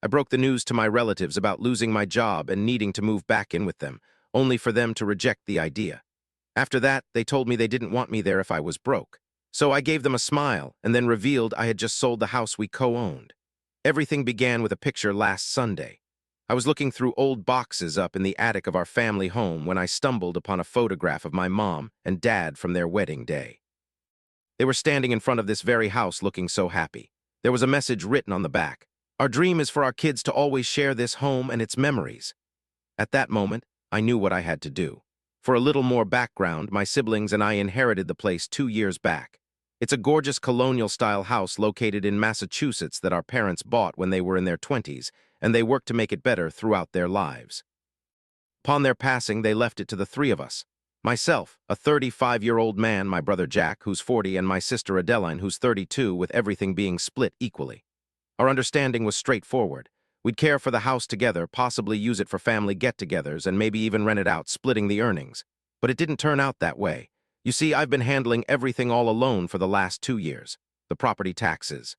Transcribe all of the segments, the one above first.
I broke the news to my relatives about losing my job and needing to move back in with them, only for them to reject the idea. After that, they told me they didn't want me there if I was broke. So I gave them a smile and then revealed I had just sold the house we co-owned. Everything began with a picture last Sunday. I was looking through old boxes up in the attic of our family home when I stumbled upon a photograph of my mom and dad from their wedding day. They were standing in front of this very house looking so happy. There was a message written on the back. Our dream is for our kids to always share this home and its memories. At that moment, I knew what I had to do. For a little more background, my siblings and I inherited the place 2 years back. It's a gorgeous colonial-style house located in Massachusetts that our parents bought when they were in their 20s, and they worked to make it better throughout their lives. Upon their passing, they left it to the three of us. Myself, a 35-year-old man, my brother Jack, who's 40, and my sister Adeline, who's 32, with everything being split equally. Our understanding was straightforward. We'd care for the house together, possibly use it for family get-togethers, and maybe even rent it out, splitting the earnings. But it didn't turn out that way. You see, I've been handling everything all alone for the last 2 years. The property taxes.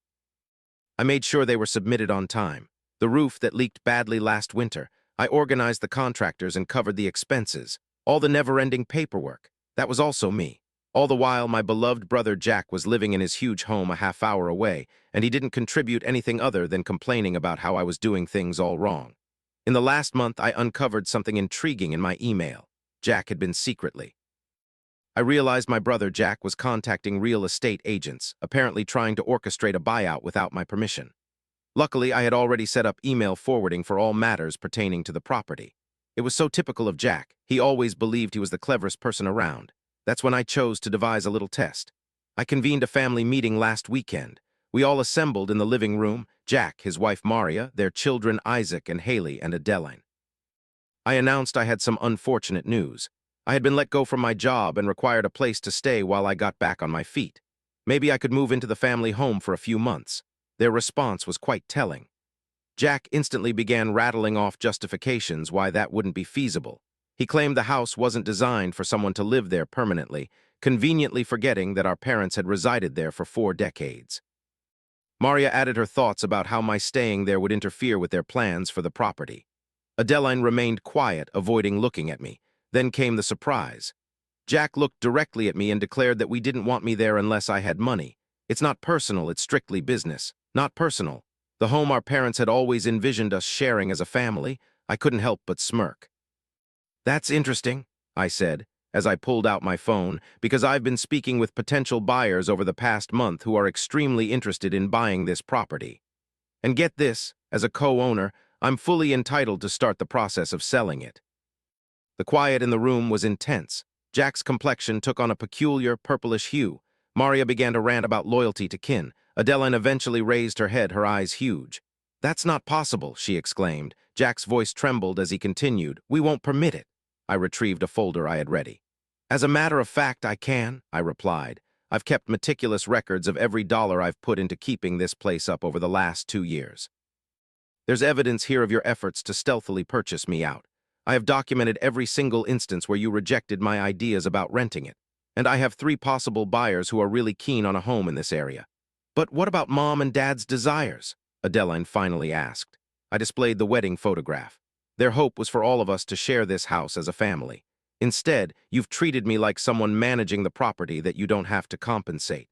I made sure they were submitted on time. The roof that leaked badly last winter. I organized the contractors and covered the expenses. All the never-ending paperwork. That was also me. All the while, my beloved brother Jack was living in his huge home a half-hour away, and he didn't contribute anything other than complaining about how I was doing things all wrong. In the last month, I uncovered something intriguing in my email. Jack had been secretly. I realized my brother Jack was contacting real estate agents, apparently trying to orchestrate a buyout without my permission. Luckily, I had already set up email forwarding for all matters pertaining to the property. It was so typical of Jack. He always believed he was the cleverest person around. That's when I chose to devise a little test. I convened a family meeting last weekend. We all assembled in the living room, Jack, his wife Maria, their children Isaac and Haley, and Adeline. I announced I had some unfortunate news. I had been let go from my job and required a place to stay while I got back on my feet. Maybe I could move into the family home for a few months. Their response was quite telling. Jack instantly began rattling off justifications why that wouldn't be feasible. He claimed the house wasn't designed for someone to live there permanently, conveniently forgetting that our parents had resided there for 4 decades. Maria added her thoughts about how my staying there would interfere with their plans for the property. Adeline remained quiet, avoiding looking at me. Then came the surprise. Jack looked directly at me and declared that we didn't want me there unless I had money. It's not personal, it's strictly business. Not personal. The home our parents had always envisioned us sharing as a family. I couldn't help but smirk. That's interesting, I said, as I pulled out my phone, because I've been speaking with potential buyers over the past month who are extremely interested in buying this property. And get this, as a co-owner, I'm fully entitled to start the process of selling it. The quiet in the room was intense. Jack's complexion took on a peculiar purplish hue. Maria began to rant about loyalty to kin. Adeline eventually raised her head, her eyes huge. That's not possible, she exclaimed. Jack's voice trembled as he continued. We won't permit it. I retrieved a folder I had ready. As a matter of fact, I can, I replied. I've kept meticulous records of every dollar I've put into keeping this place up over the last 2 years. There's evidence here of your efforts to stealthily purchase me out. I have documented every single instance where you rejected my ideas about renting it. And I have 3 possible buyers who are really keen on a home in this area. But what about Mom and Dad's desires? Adeline finally asked. I displayed the wedding photograph. Their hope was for all of us to share this house as a family. Instead, you've treated me like someone managing the property that you don't have to compensate.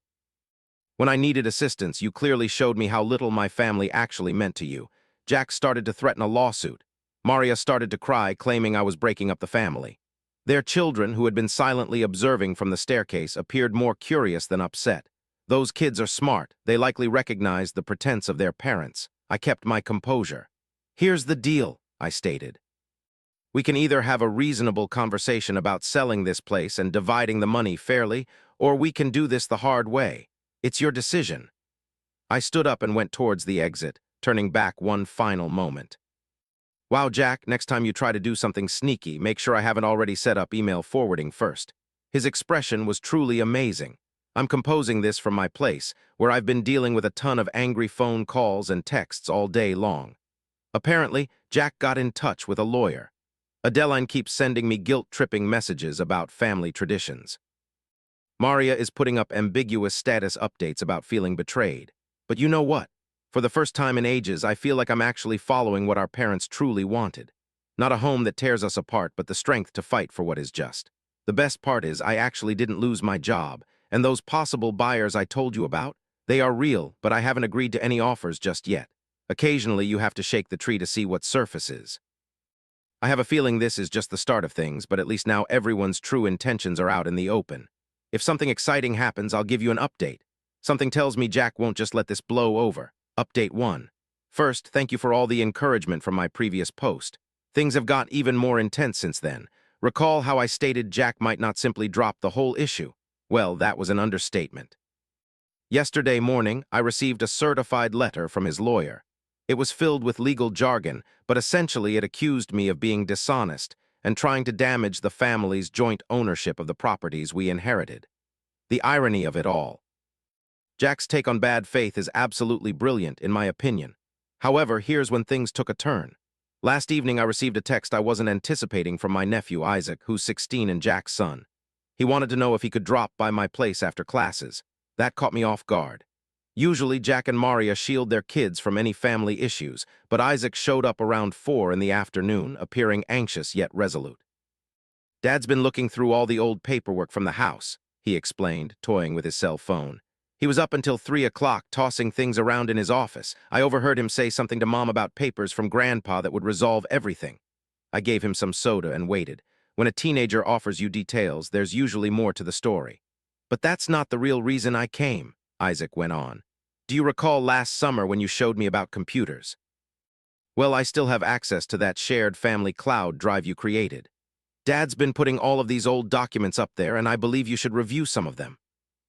When I needed assistance, you clearly showed me how little my family actually meant to you. Jack started to threaten a lawsuit. Maria started to cry, claiming I was breaking up the family. Their children, who had been silently observing from the staircase, appeared more curious than upset. Those kids are smart. They likely recognized the pretense of their parents. I kept my composure. Here's the deal, I stated. We can either have a reasonable conversation about selling this place and dividing the money fairly, or we can do this the hard way. It's your decision. I stood up and went towards the exit, turning back one final moment. Wow, Jack, next time you try to do something sneaky, make sure I haven't already set up email forwarding first. His expression was truly amazing. I'm composing this from my place, where I've been dealing with a ton of angry phone calls and texts all day long. Apparently, Jack got in touch with a lawyer. Adeline keeps sending me guilt-tripping messages about family traditions. Maria is putting up ambiguous status updates about feeling betrayed. But you know what? For the first time in ages, I feel like I'm actually following what our parents truly wanted. Not a home that tears us apart, but the strength to fight for what is just. The best part is I actually didn't lose my job, and those possible buyers I told you about, they are real, but I haven't agreed to any offers just yet. Occasionally, you have to shake the tree to see what surfaces. I have a feeling this is just the start of things, but at least now everyone's true intentions are out in the open. If something exciting happens, I'll give you an update. Something tells me Jack won't just let this blow over. Update 1. First, thank you for all the encouragement from my previous post. Things have got even more intense since then. Recall how I stated Jack might not simply drop the whole issue? Well, that was an understatement. Yesterday morning, I received a certified letter from his lawyer. It was filled with legal jargon, but essentially it accused me of being dishonest and trying to damage the family's joint ownership of the properties we inherited. The irony of it all. Jack's take on bad faith is absolutely brilliant, in my opinion. However, here's when things took a turn. Last evening, I received a text I wasn't anticipating from my nephew, Isaac, who's 16 and Jack's son. He wanted to know if he could drop by my place after classes. That caught me off guard. Usually, Jack and Maria shield their kids from any family issues, but Isaac showed up around 4 in the afternoon, appearing anxious yet resolute. Dad's been looking through all the old paperwork from the house, he explained, toying with his cell phone. He was up until 3 o'clock tossing things around in his office. I overheard him say something to Mom about papers from Grandpa that would resolve everything. I gave him some soda and waited. When a teenager offers you details, there's usually more to the story. But that's not the real reason I came, Isaac went on. Do you recall last summer when you showed me about computers? Well, I still have access to that shared family cloud drive you created. Dad's been putting all of these old documents up there, and I believe you should review some of them.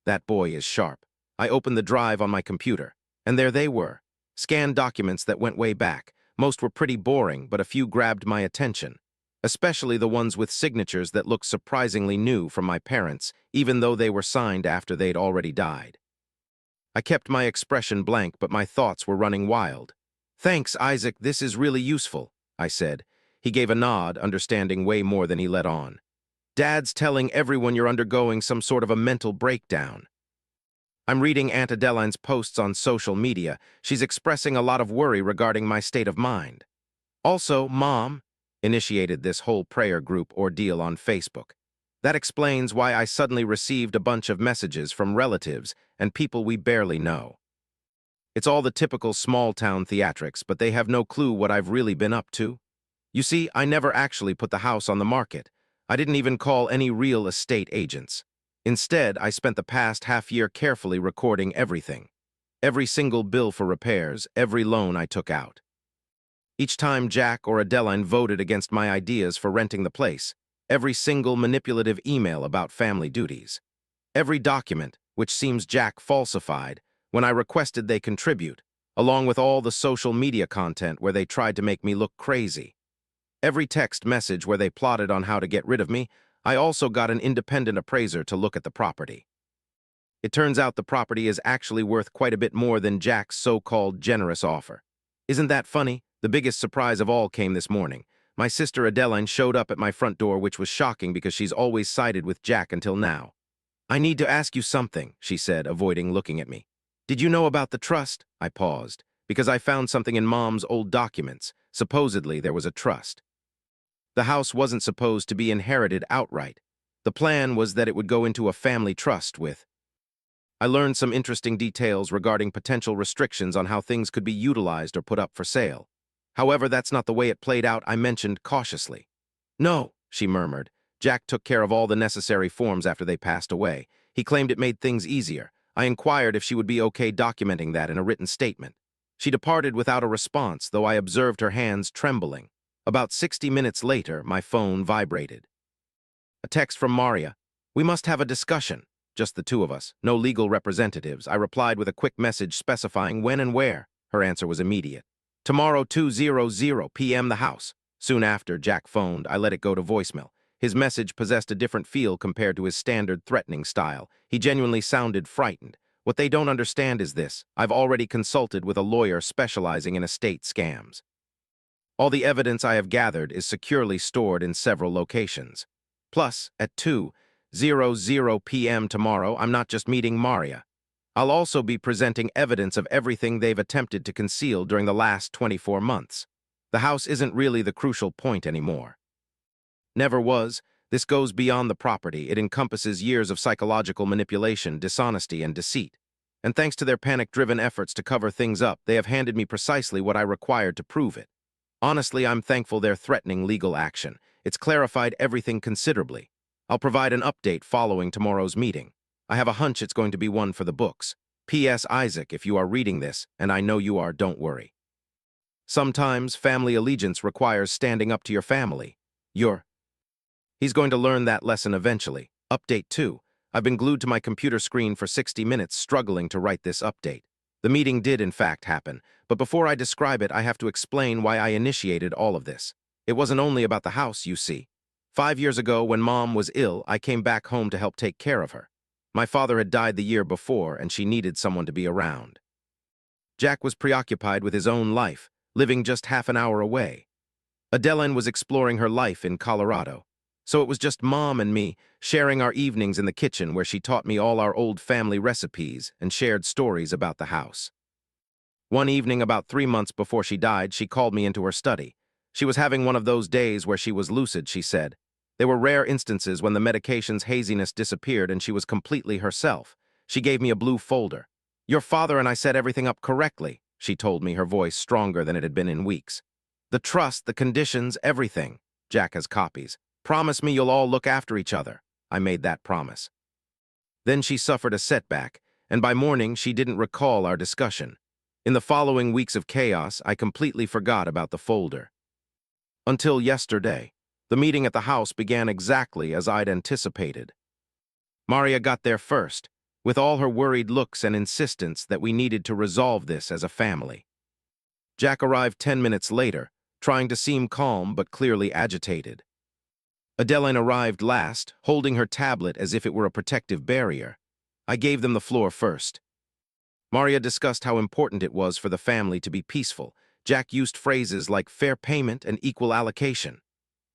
That boy is sharp. I opened the drive on my computer, and there they were. Scanned documents that went way back. Most were pretty boring, but a few grabbed my attention. Especially the ones with signatures that looked surprisingly new from my parents, even though they were signed after they'd already died. I kept my expression blank, but my thoughts were running wild. Thanks, Isaac, this is really useful, I said. He gave a nod, understanding way more than he let on. Dad's telling everyone you're undergoing some sort of a mental breakdown. I'm reading Aunt Adeline's posts on social media. She's expressing a lot of worry regarding my state of mind. Also, Mom initiated this whole prayer group ordeal on Facebook. That explains why I suddenly received a bunch of messages from relatives and people we barely know. It's all the typical small-town theatrics, but they have no clue what I've really been up to. You see, I never actually put the house on the market. I didn't even call any real estate agents. Instead, I spent the past half-year carefully recording everything. Every single bill for repairs, every loan I took out. Each time Jack or Adeline voted against my ideas for renting the place, every single manipulative email about family duties. Every document, which seems Jack falsified, when I requested they contribute, along with all the social media content where they tried to make me look crazy. Every text message where they plotted on how to get rid of me. I also got an independent appraiser to look at the property. It turns out the property is actually worth quite a bit more than Jack's so-called generous offer. Isn't that funny? The biggest surprise of all came this morning. My sister Adeline showed up at my front door, which was shocking because she's always sided with Jack until now. I need to ask you something, she said, avoiding looking at me. Did you know about the trust? I paused, because I found something in Mom's old documents. Supposedly there was a trust. The house wasn't supposed to be inherited outright. The plan was that it would go into a family trust with. I learned some interesting details regarding potential restrictions on how things could be utilized or put up for sale. However, that's not the way it played out, I mentioned cautiously. No, she murmured. Jack took care of all the necessary forms after they passed away. He claimed it made things easier. I inquired if she would be okay documenting that in a written statement. She departed without a response, though I observed her hands trembling. About 60 minutes later, my phone vibrated. A text from Maria. We must have a discussion. Just the two of us, no legal representatives. I replied with a quick message specifying when and where. Her answer was immediate. Tomorrow, 2:00 p.m. the house. Soon after, Jack phoned. I let it go to voicemail. His message possessed a different feel compared to his standard threatening style. He genuinely sounded frightened. What they don't understand is this. I've already consulted with a lawyer specializing in estate scams. All the evidence I have gathered is securely stored in several locations. Plus, at 2:00 p.m. tomorrow, I'm not just meeting Maria. I'll also be presenting evidence of everything they've attempted to conceal during the last 24 months. The house isn't really the crucial point anymore. Never was. This goes beyond the property. It encompasses years of psychological manipulation, dishonesty, and deceit. And thanks to their panic-driven efforts to cover things up, they have handed me precisely what I required to prove it. Honestly, I'm thankful they're threatening legal action. It's clarified everything considerably. I'll provide an update following tomorrow's meeting. I have a hunch it's going to be one for the books. P.S. Isaac, if you are reading this, and I know you are, don't worry. Sometimes family allegiance requires standing up to your family. He's going to learn that lesson eventually. Update 2. I've been glued to my computer screen for 60 minutes struggling to write this update. The meeting did in fact happen, but before I describe it, I have to explain why I initiated all of this. It wasn't only about the house, you see. 5 years ago, when Mom was ill, I came back home to help take care of her. My father had died the year before, and she needed someone to be around. Jack was preoccupied with his own life, living just half an hour away. Adeline was exploring her life in Colorado. So it was just Mom and me, sharing our evenings in the kitchen where she taught me all our old family recipes and shared stories about the house. One evening, about 3 months before she died, she called me into her study. She was having one of those days where she was lucid, she said. There were rare instances when the medication's haziness disappeared and she was completely herself. She gave me a blue folder. "Your father and I set everything up correctly," she told me, her voice stronger than it had been in weeks. "The trust, the conditions, everything. Jack has copies. Promise me you'll all look after each other." I made that promise. Then she suffered a setback, and by morning she didn't recall our discussion. In the following weeks of chaos, I completely forgot about the folder. Until yesterday. The meeting at the house began exactly as I'd anticipated. Maria got there first, with all her worried looks and insistence that we needed to resolve this as a family. Jack arrived 10 minutes later, trying to seem calm but clearly agitated. Adeline arrived last, holding her tablet as if it were a protective barrier. I gave them the floor first. Maria discussed how important it was for the family to be peaceful. Jack used phrases like fair payment and equal allocation.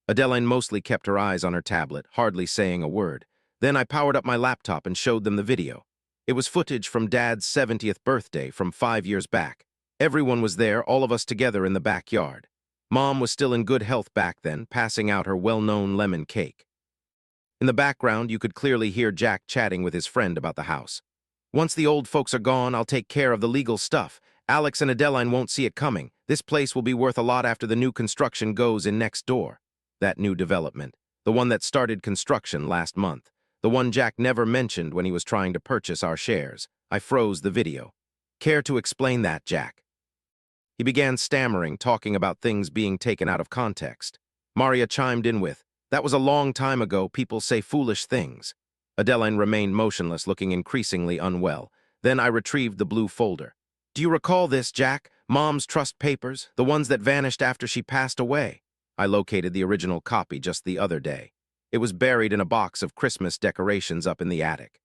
Adeline mostly kept her eyes on her tablet, hardly saying a word. Then I powered up my laptop and showed them the video. It was footage from Dad's 70th birthday from 5 years back. Everyone was there, all of us together in the backyard. Mom was still in good health back then, passing out her well-known lemon cake. In the background, you could clearly hear Jack chatting with his friend about the house. "Once the old folks are gone, I'll take care of the legal stuff. Alex and Adeline won't see it coming. This place will be worth a lot after the new construction goes in next door." That new development, the one that started construction last month, the one Jack never mentioned when he was trying to purchase our shares. I froze the video. "Care to explain that, Jack?" He began stammering, talking about things being taken out of context. Maria chimed in with, "That was a long time ago. People say foolish things." Adeline remained motionless, looking increasingly unwell. Then I retrieved the blue folder. "Do you recall this, Jack? Mom's trust papers, the ones that vanished after she passed away." I located the original copy just the other day. It was buried in a box of Christmas decorations up in the attic.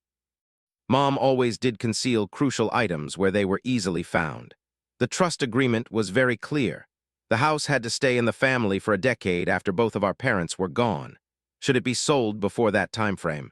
Mom always did conceal crucial items where they were easily found. The trust agreement was very clear. The house had to stay in the family for a decade after both of our parents were gone. Should it be sold before that time frame?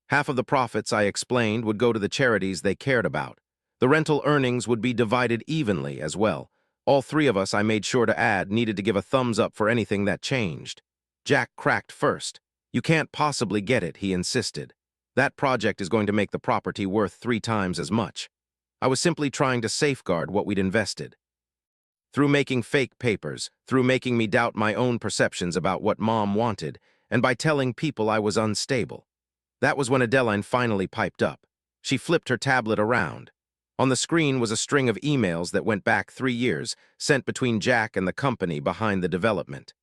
Half of the profits, I explained, would go to the charities they cared about. The rental earnings would be divided evenly as well. All three of us, I made sure to add, needed to give a thumbs up for anything that changed. Jack cracked first. "You can't possibly get it," he insisted. "That project is going to make the property worth 3 times as much." I was simply trying to safeguard what we'd invested. Through making fake papers, through making me doubt my own perceptions about what Mom wanted, and by telling people I was unstable. That was when Adeline finally piped up. She flipped her tablet around. On the screen was a string of emails that went back 3 years, sent between Jack and the company behind the development.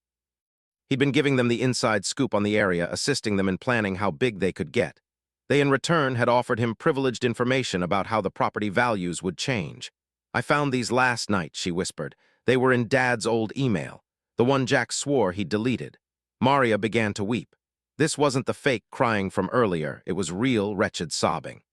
He'd been giving them the inside scoop on the area, assisting them in planning how big they could get. They, in return, had offered him privileged information about how the property values would change. "I found these last night," she whispered. "They were in Dad's old email, the one Jack swore he'd deleted." Maria began to weep. This wasn't the fake crying from earlier, it was real, wretched sobbing.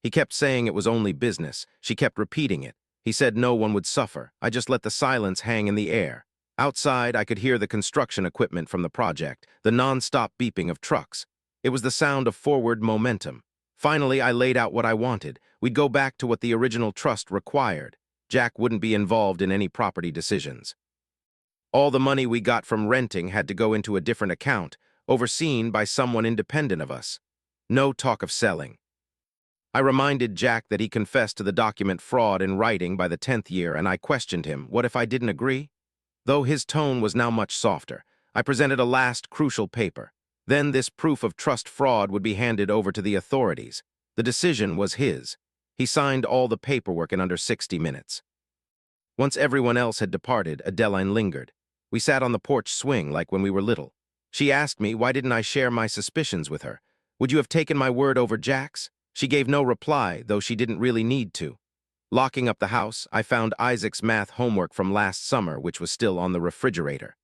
He kept saying it was only business. She kept repeating it. He said no one would suffer. I just let the silence hang in the air. Outside, I could hear the construction equipment from the project, the non-stop beeping of trucks. It was the sound of forward momentum. Finally, I laid out what I wanted. We'd go back to what the original trust required. Jack wouldn't be involved in any property decisions. All the money we got from renting had to go into a different account, overseen by someone independent of us. No talk of selling. I reminded Jack that he confessed to the document fraud in writing by the 10th year, and I questioned him. What if I didn't agree? Though his tone was now much softer, I presented a last crucial paper. Then this proof of trust fraud would be handed over to the authorities. The decision was his. He signed all the paperwork in under 60 minutes. Once everyone else had departed, Adeline lingered. We sat on the porch swing like when we were little. She asked me why didn't I share my suspicions with her. Would you have taken my word over Jack's? She gave no reply, though she didn't really need to. Locking up the house, I found Isaac's math homework from last summer, which was still on the refrigerator.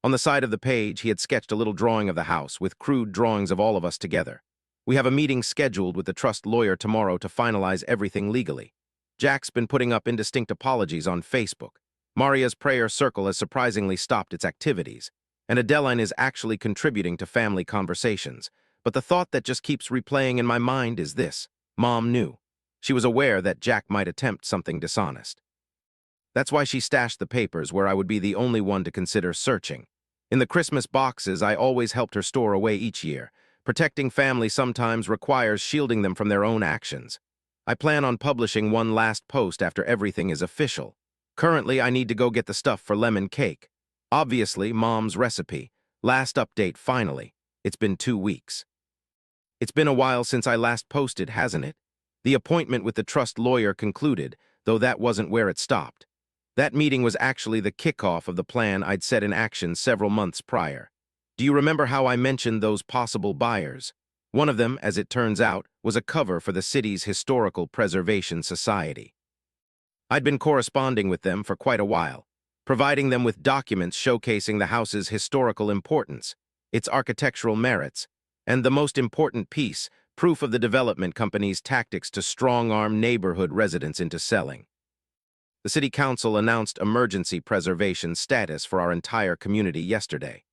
On the side of the page, he had sketched a little drawing of the house, with crude drawings of all of us together. We have a meeting scheduled with the trust lawyer tomorrow to finalize everything legally. Jack's been putting up indistinct apologies on Facebook. Maria's prayer circle has surprisingly stopped its activities, and Adeline is actually contributing to family conversations. But the thought that just keeps replaying in my mind is this: Mom knew. She was aware that Jack might attempt something dishonest. That's why she stashed the papers where I would be the only one to consider searching. In the Christmas boxes I always helped her store away each year. Protecting family sometimes requires shielding them from their own actions. I plan on publishing one last post after everything is official. Currently, I need to go get the stuff for lemon cake. Obviously, Mom's recipe. Last update finally. It's been 2 weeks. It's been a while since I last posted, hasn't it? The appointment with the trust lawyer concluded, though that wasn't where it stopped. That meeting was actually the kickoff of the plan I'd set in action several months prior. Do you remember how I mentioned those possible buyers? One of them, as it turns out, was a cover for the city's Historical Preservation Society. I'd been corresponding with them for quite a while, providing them with documents showcasing the house's historical importance, its architectural merits, and the most important piece, proof of the development company's tactics to strong-arm neighborhood residents into selling. The City Council announced emergency preservation status for our entire community yesterday.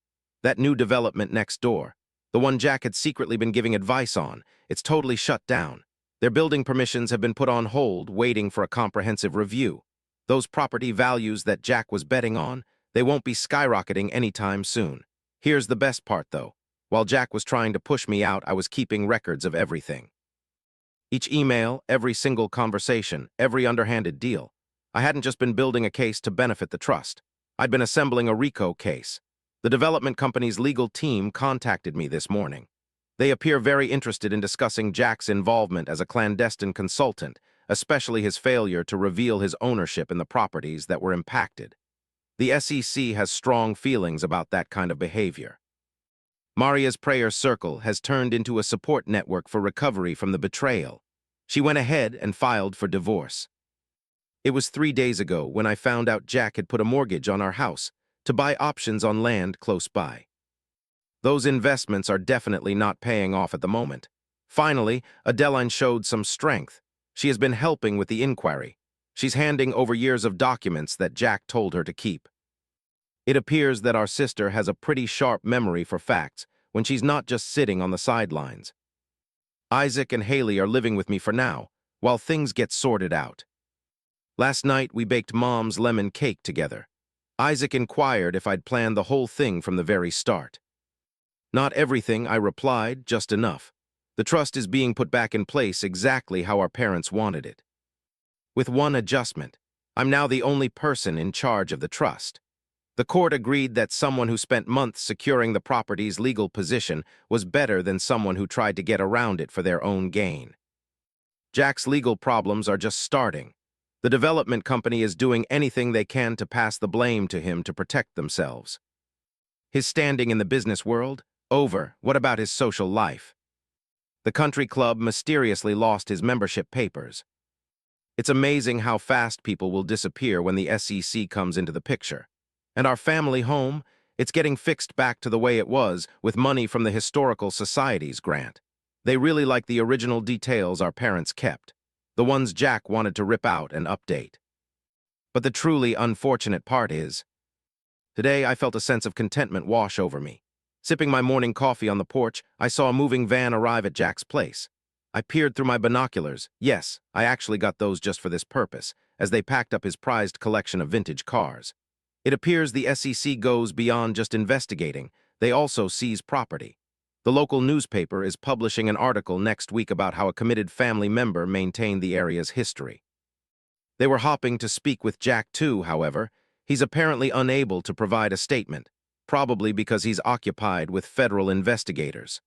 That new development next door, the one Jack had secretly been giving advice on, it's totally shut down. Their building permissions have been put on hold, waiting for a comprehensive review. Those property values that Jack was betting on, they won't be skyrocketing anytime soon. Here's the best part, though. While Jack was trying to push me out, I was keeping records of everything. Each email, every single conversation, every underhanded deal. I hadn't just been building a case to benefit the trust. I'd been assembling a RICO case. The development company's legal team contacted me this morning. They appear very interested in discussing Jack's involvement as a clandestine consultant, especially his failure to reveal his ownership in the properties that were impacted. The SEC has strong feelings about that kind of behavior. Maria's prayer circle has turned into a support network for recovery from the betrayal. She went ahead and filed for divorce. It was 3 days ago when I found out Jack had put a mortgage on our house to buy options on land close by. Those investments are definitely not paying off at the moment. Finally, Adeline showed some strength. She has been helping with the inquiry. She's handing over years of documents that Jack told her to keep. It appears that our sister has a pretty sharp memory for facts when she's not just sitting on the sidelines. Isaac and Haley are living with me for now, while things get sorted out. Last night, we baked Mom's lemon cake together. Isaac inquired if I'd planned the whole thing from the very start. Not everything, I replied, just enough. The trust is being put back in place exactly how our parents wanted it. With one adjustment, I'm now the only person in charge of the trust. The court agreed that someone who spent months securing the property's legal position was better than someone who tried to get around it for their own gain. Jack's legal problems are just starting. The development company is doing anything they can to pass the blame to him to protect themselves. His standing in the business world? Over. What about his social life? The country club mysteriously lost his membership papers. It's amazing how fast people will disappear when the SEC comes into the picture. And our family home, it's getting fixed back to the way it was with money from the Historical Society's grant. They really like the original details our parents kept, the ones Jack wanted to rip out and update. But the truly unfortunate part is, today I felt a sense of contentment wash over me. Sipping my morning coffee on the porch, I saw a moving van arrive at Jack's place. I peered through my binoculars. Yes, I actually got those just for this purpose, as they packed up his prized collection of vintage cars. It appears the SEC goes beyond just investigating. They also seize property. The local newspaper is publishing an article next week about how a committed family member maintained the area's history. They were hoping to speak with Jack too, however. He's apparently unable to provide a statement, probably because he's occupied with federal investigators.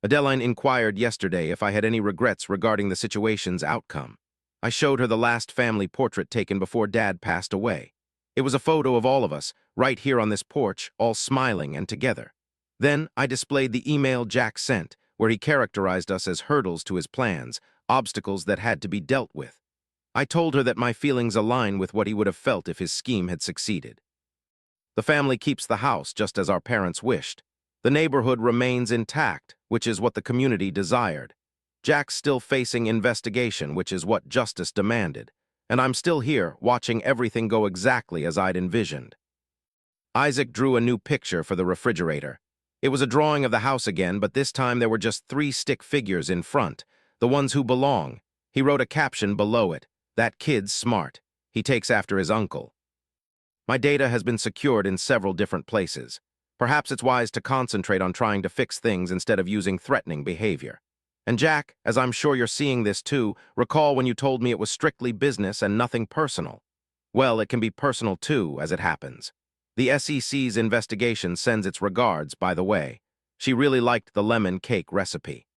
Adeline inquired yesterday if I had any regrets regarding the situation's outcome. I showed her the last family portrait taken before Dad passed away. It was a photo of all of us, right here on this porch, all smiling and together. Then I displayed the email Jack sent, where he characterized us as hurdles to his plans, obstacles that had to be dealt with. I told her that my feelings align with what he would have felt if his scheme had succeeded. The family keeps the house just as our parents wished. The neighborhood remains intact, which is what the community desired. Jack's still facing investigation, which is what justice demanded. And I'm still here, watching everything go exactly as I'd envisioned. Isaac drew a new picture for the refrigerator. It was a drawing of the house again, but this time there were just 3 stick figures in front, the ones who belong. He wrote a caption below it, "That kid's smart. He takes after his uncle." My data has been secured in several different places. Perhaps it's wise to concentrate on trying to fix things instead of using threatening behavior. And Jack, as I'm sure you're seeing this too, recall when you told me it was strictly business and nothing personal. Well, it can be personal too, as it happens. The SEC's investigation sends its regards, by the way. She really liked the lemon cake recipe.